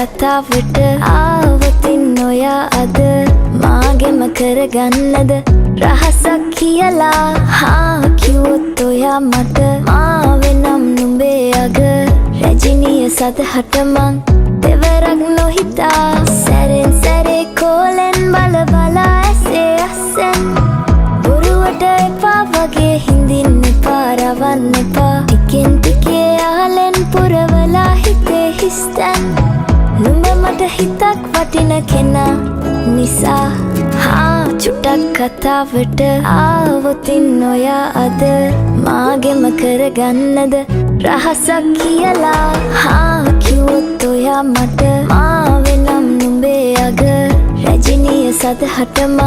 කතාවට ආවතින් ඔයා අද මාගෙම කරගන්නද රහසක් කියලා කිව්වොත් ඔයා මට මාවෙනම් නුඹේ අග රැජිනිය සදහට මං දෙවරක් නොහිතා සැරෙන් සැරේ කෝලෙන් බල බලා ඇසේ අස්සෙන් බොරුවට එපා වගේ හිඳින්න එපා රවන්න එපා ටිකෙන් ටිකේ ආලෙන් පුරවලා හිතේ හිස්තැන් නුඹ මට හිතක් වටින කෙනා නිසා චුට්ටක් කතාවට ආවොතින් ඔයා අද මාගෙම කරගන්නද රහසක් කියලා කිව්වොත් ඔයා මට මාවෙනම් නුඹේ අග රැජිනිය සදහට මං